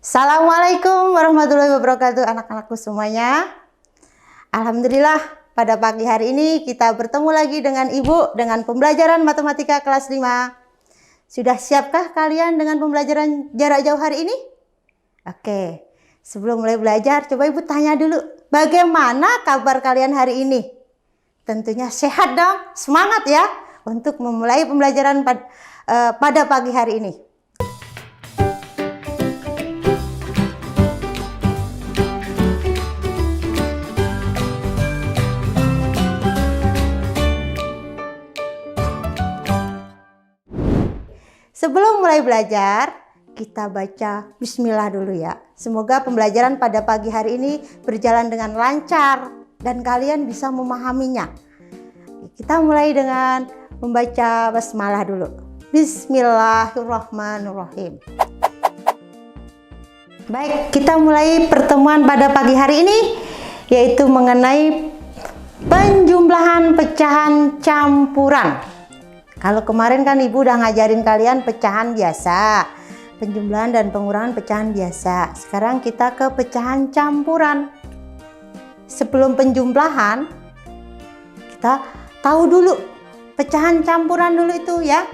Assalamualaikum warahmatullahi wabarakatuh anak-anakku semuanya. Alhamdulillah pada pagi hari ini kita bertemu lagi dengan Ibu dengan pembelajaran matematika kelas 5. Sudah siapkah kalian dengan pembelajaran jarak jauh hari ini? Oke, sebelum mulai belajar coba Ibu tanya dulu, bagaimana kabar kalian hari ini? Tentunya sehat dong, semangat ya untuk memulai pembelajaran pada pagi hari ini. Sebelum mulai belajar, kita baca bismillah dulu ya. Semoga pembelajaran pada pagi hari ini berjalan dengan lancar dan kalian bisa memahaminya. Kita mulai dengan membaca basmalah dulu. Bismillahirrahmanirrahim. Baik, kita mulai pertemuan pada pagi hari ini yaitu mengenai penjumlahan pecahan campuran. Kalau kemarin kan Ibu udah ngajarin kalian pecahan biasa, penjumlahan dan pengurangan pecahan biasa. Sekarang kita ke pecahan campuran. Sebelum penjumlahan, kita tahu dulu pecahan campuran dulu itu ya.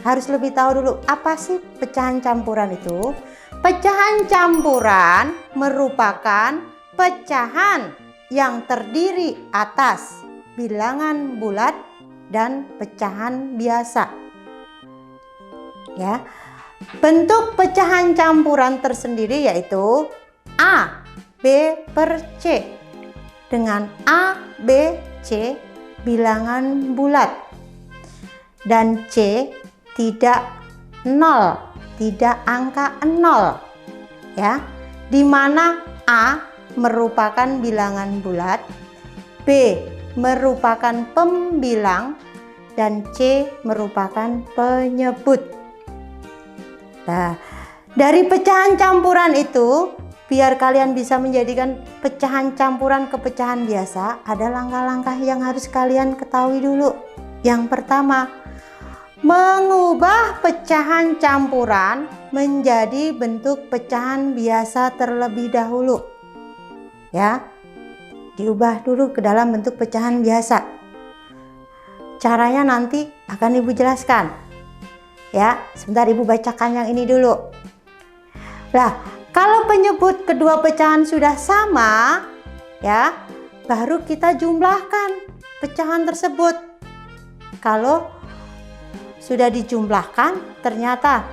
Harus lebih tahu dulu apa sih pecahan campuran itu. Pecahan campuran merupakan pecahan yang terdiri atas bilangan bulat dan pecahan biasa. Ya. Bentuk pecahan campuran tersendiri yaitu A, B per C. Dengan A, B, C bilangan bulat. Dan C tidak 0, tidak angka 0. Ya. Di mana A merupakan bilangan bulat, B merupakan pembilang, dan C merupakan penyebut. Nah, dari pecahan campuran itu, biar kalian bisa menjadikan pecahan campuran ke pecahan biasa, ada langkah-langkah yang harus kalian ketahui dulu. Yang pertama, mengubah pecahan campuran menjadi bentuk pecahan biasa terlebih dahulu. Ya. Diubah dulu ke dalam bentuk pecahan biasa. Caranya nanti akan Ibu jelaskan. Ya, sebentar Ibu bacakan yang ini dulu. Nah, kalau penyebut kedua pecahan sudah sama, ya, baru kita jumlahkan pecahan tersebut. Kalau sudah dijumlahkan, ternyata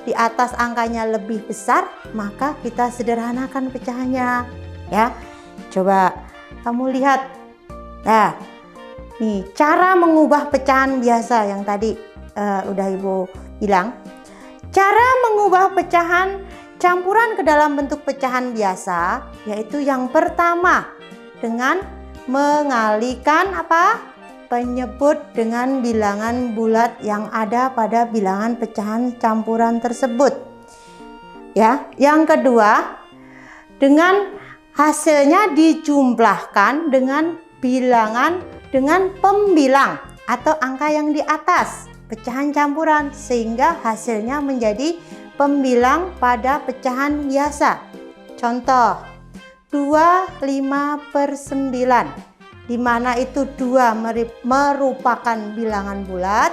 di atas angkanya lebih besar, maka kita sederhanakan pecahannya. Ya, coba kamu lihat. Nah, nih cara mengubah pecahan biasa yang tadi udah Ibu bilang. Cara mengubah pecahan campuran ke dalam bentuk pecahan biasa yaitu yang pertama dengan mengalihkan apa? Penyebut dengan bilangan bulat yang ada pada bilangan pecahan campuran tersebut. Ya, yang kedua dengan hasilnya dijumlahkan dengan bilangan dengan pembilang atau angka yang di atas pecahan campuran sehingga hasilnya menjadi pembilang pada pecahan biasa. Contoh 25/9 di mana itu 2 merupakan bilangan bulat,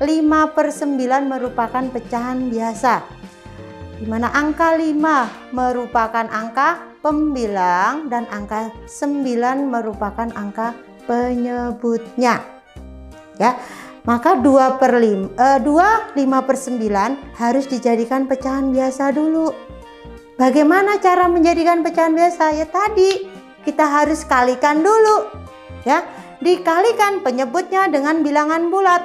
5/9 merupakan pecahan biasa. Di mana angka 5 merupakan angka pembilang dan angka 9 merupakan angka penyebutnya. Ya, maka 5/9 harus dijadikan pecahan biasa dulu. Bagaimana cara menjadikan pecahan biasa? Ya tadi kita harus kalikan dulu. Ya, dikalikan penyebutnya dengan bilangan bulat.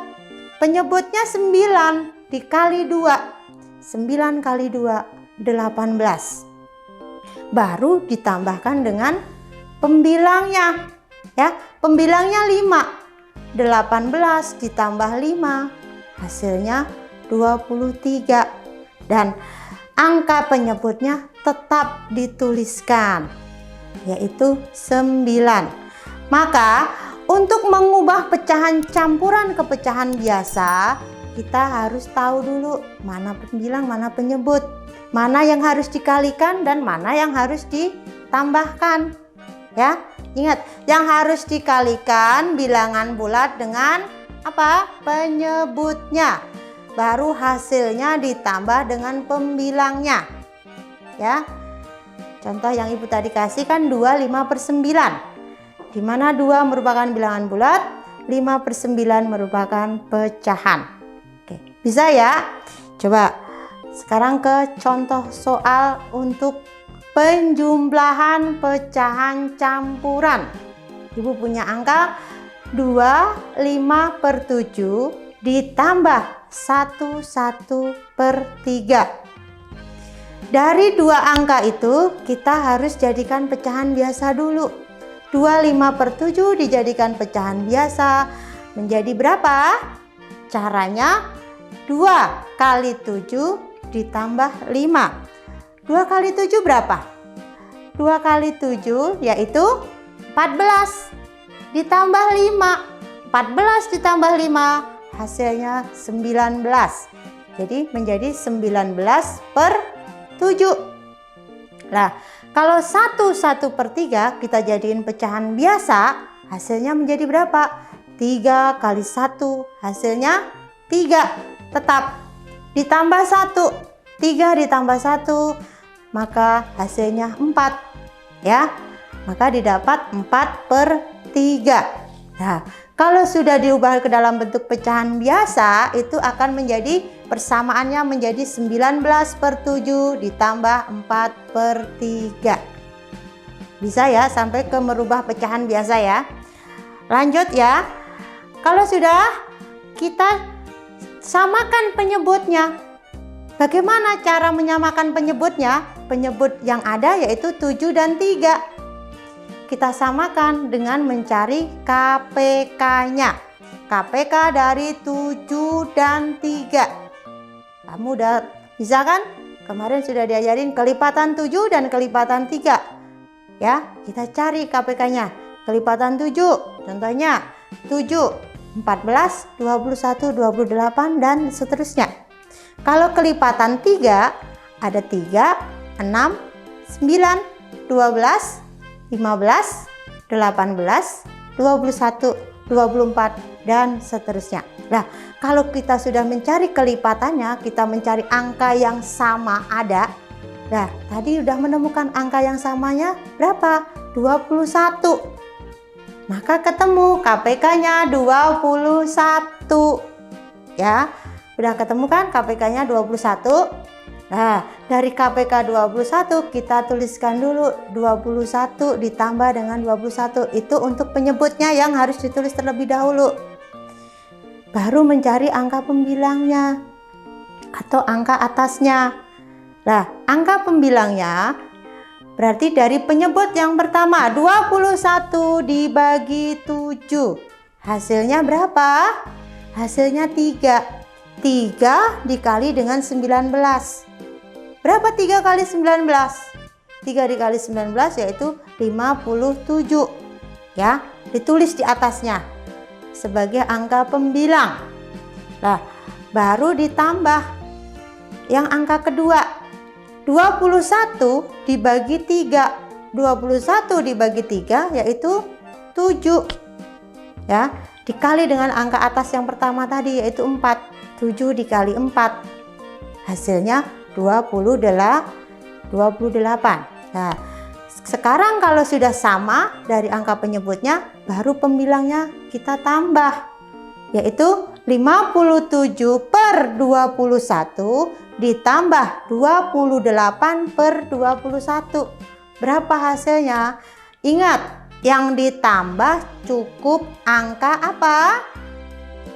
Penyebutnya 9 dikali 2. 9 kali 2 18. Baru ditambahkan dengan pembilangnya. Ya, pembilangnya 5. 18 ditambah 5 hasilnya 23 dan angka penyebutnya tetap dituliskan yaitu 9. Maka untuk mengubah pecahan campuran ke pecahan biasa kita harus tahu dulu mana pembilang, mana penyebut. mana yang harus dikalikan dan mana yang harus ditambahkan. Ya, ingat, yang harus dikalikan bilangan bulat dengan apa? Penyebutnya. Baru hasilnya ditambah dengan pembilangnya. Ya. Contoh yang Ibu tadi kasih kan 2 5/9. Di mana 2 merupakan bilangan bulat, 5/9 merupakan pecahan. Oke, bisa ya? Coba sekarang ke contoh soal untuk penjumlahan pecahan campuran. Ibu punya angka 2 5/7 ditambah 1 1/3. Dari dua angka itu kita harus jadikan pecahan biasa dulu. 2 5/7 dijadikan pecahan biasa menjadi berapa? Caranya 2 kali 7 ditambah 5. 2 kali 7 berapa? 2 kali 7 yaitu 14 ditambah 5. 14 ditambah 5 hasilnya 19. Jadi menjadi 19/7. Nah, kalau 1 1/3 kita jadiin pecahan biasa, hasilnya menjadi berapa? 3 kali 1 hasilnya 3. Tetap ditambah 1. 3 ditambah 1 maka hasilnya 4 ya, maka didapat 4/3. Nah, kalau sudah diubah ke dalam bentuk pecahan biasa, itu akan menjadi persamaannya menjadi 19/7 ditambah 4/3. Bisa ya sampai ke merubah pecahan biasa ya. Lanjut ya. Kalau sudah kita samakan penyebutnya. Bagaimana cara menyamakan penyebutnya? Penyebut yang ada yaitu 7 dan 3. Kita samakan dengan mencari KPK-nya. KPK dari 7 dan 3. Kamu udah bisa kan? Kemarin sudah diajarin kelipatan 7 dan kelipatan 3. Ya, kita cari KPK-nya. Kelipatan 7, contohnya 7, 14, 21, 28 dan seterusnya. Kalau kelipatan 3 ada 3, 6, 9, 12, 15, 18, 21, 24 dan seterusnya. Nah, kalau kita sudah mencari kelipatannya, kita mencari angka yang sama ada. Nah, tadi sudah menemukan angka yang samanya berapa? 21. Maka ketemu KPK-nya 21. Ya. Udah ketemu kan KPK-nya 21? Nah, dari KPK 21 kita tuliskan dulu 21 ditambah dengan 21. Itu untuk penyebutnya yang harus ditulis terlebih dahulu. Baru mencari angka pembilangnya atau angka atasnya. Nah, angka pembilangnya berarti dari penyebut yang pertama 21 dibagi 7. Hasilnya berapa? Hasilnya 3. 3 dikali dengan 19. Berapa 3 kali 19? 3 dikali 19 yaitu 57. Ya, ditulis di atasnya sebagai angka pembilang. Nah, baru ditambah yang angka kedua. 21 dibagi 3. 21 dibagi 3 yaitu 7. Ya, dikali dengan angka atas yang pertama tadi yaitu 4. 7 dikali 4 hasilnya 28. Nah, sekarang kalau sudah sama dari angka penyebutnya, baru pembilangnya kita tambah yaitu 57/21 ditambah 28/21. Berapa hasilnya? Ingat, yang ditambah cukup angka apa?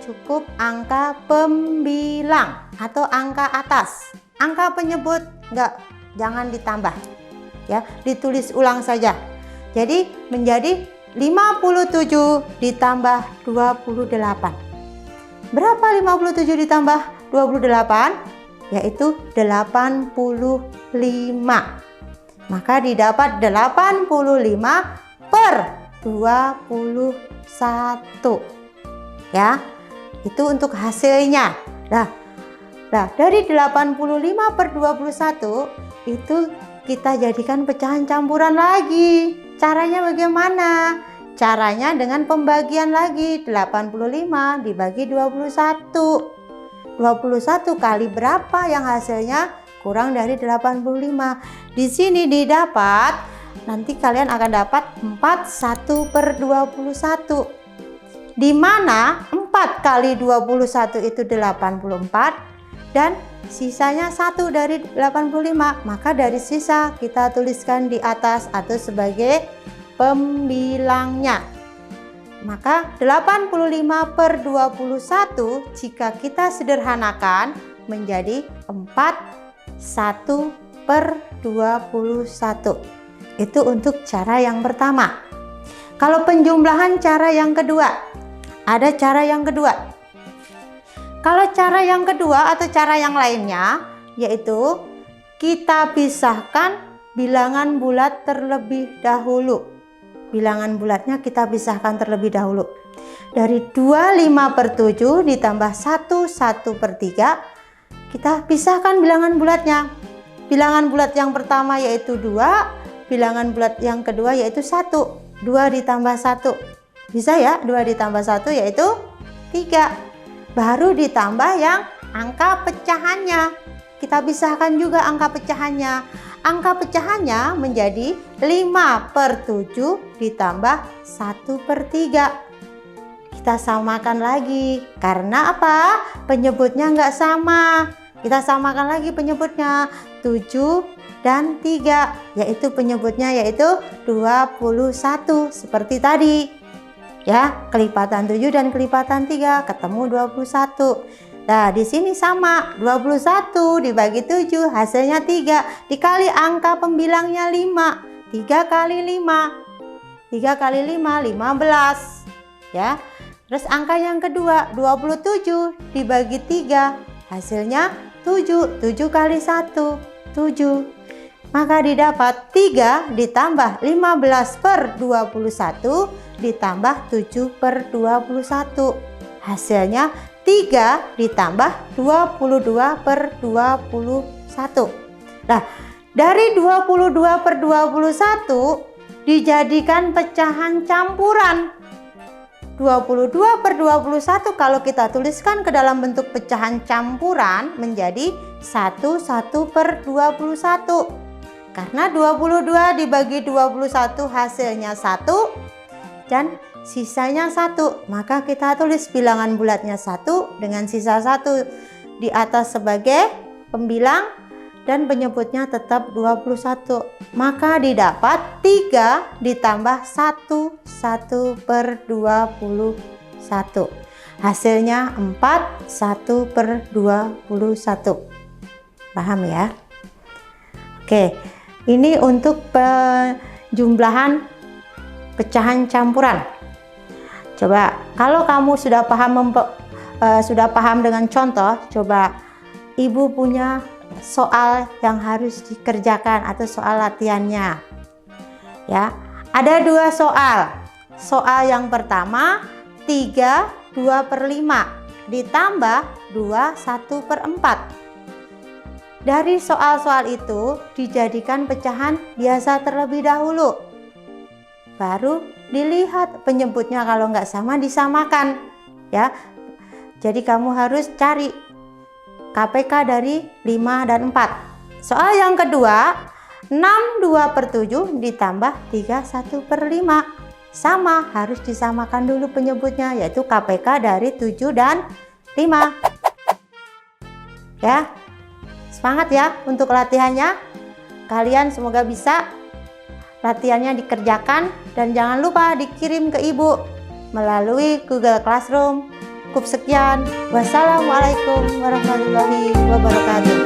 Cukup angka pembilang atau angka atas. Angka penyebut jangan ditambah. Ya, ditulis ulang saja. Jadi menjadi 57 ditambah 28. Berapa 57 ditambah 28? Yaitu 85. Maka didapat 85/21. Ya, itu untuk hasilnya. Nah, Nah, dari 85 per 21 itu kita jadikan pecahan campuran lagi. Caranya bagaimana? Caranya dengan pembagian lagi. 85 dibagi 21. 21 kali berapa yang hasilnya kurang dari 85. Di sini didapat, nanti kalian akan dapat 41 per 21. Di mana 4 kali 21 itu 84 dan sisanya 1 dari 85. Maka dari sisa kita tuliskan di atas atau sebagai pembilangnya. Maka 85 per 21 jika kita sederhanakan menjadi 41 per 21. Itu untuk cara yang pertama. Kalau penjumlahan cara yang kedua, ada cara yang kedua. Kalau cara yang kedua atau cara yang lainnya, yaitu kita pisahkan bilangan bulat terlebih dahulu. Bilangan bulatnya kita pisahkan terlebih dahulu. Dari 25 per 7 ditambah 1 per 3, kita pisahkan bilangan bulatnya. Bilangan bulat yang pertama yaitu 2, bilangan bulat yang kedua yaitu 1. 2 ditambah 1. Bisa ya, 2 ditambah 1 yaitu 3. Baru ditambah yang angka pecahannya. Kita pisahkan juga angka pecahannya. Angka pecahannya menjadi 5 per 7 ditambah 1 per 3. Kita samakan lagi. Karena apa? Penyebutnya nggak sama. Kita samakan lagi penyebutnya. 7 dan 3. Yaitu penyebutnya yaitu 21. Seperti tadi. Ya, kelipatan 7 dan kelipatan 3 ketemu 21. Nah, di sini sama, 21 dibagi 7 hasilnya 3, dikali angka pembilangnya 5. 3 kali 5. 3 kali 5 15. Ya. Terus angka yang kedua, 27 dibagi 3 hasilnya 7. 7 kali 1 7. Maka didapat 3 ditambah 15 per 21 ditambah 7 per 21. Hasilnya 3 ditambah 22 per 21. Nah, dari 22 per 21 dijadikan pecahan campuran. 22 per 21 kalau kita tuliskan ke dalam bentuk pecahan campuran menjadi 1 per 21. Karena 22 dibagi 21 hasilnya 1 dan sisanya 1, maka kita tulis bilangan bulatnya 1 dengan sisa 1 di atas sebagai pembilang dan penyebutnya tetap 21. Maka didapat 3 ditambah 1 per 21. Hasilnya 1 per 21. Paham ya? Oke, ini untuk penjumlahan pecahan campuran. Coba kalau kamu sudah paham dengan contoh, coba ibu punya soal yang harus dikerjakan atau soal latihannya. Ya, ada 2 soal. Soal yang pertama 3 2 per 5 ditambah 2 1 per 4. Dari soal-soal itu dijadikan pecahan biasa terlebih dahulu. Baru dilihat penyebutnya, kalau nggak sama disamakan ya. Jadi kamu harus cari KPK dari 5 dan 4. Soal yang kedua 6 2 per 7 ditambah 3 1 per 5. Sama, harus disamakan dulu penyebutnya, yaitu KPK dari 7 dan 5 ya. Semangat ya untuk latihannya. Kalian semoga bisa latihannya dikerjakan dan jangan lupa dikirim ke ibu melalui Google Classroom. Cukup sekian. Wassalamualaikum warahmatullahi wabarakatuh.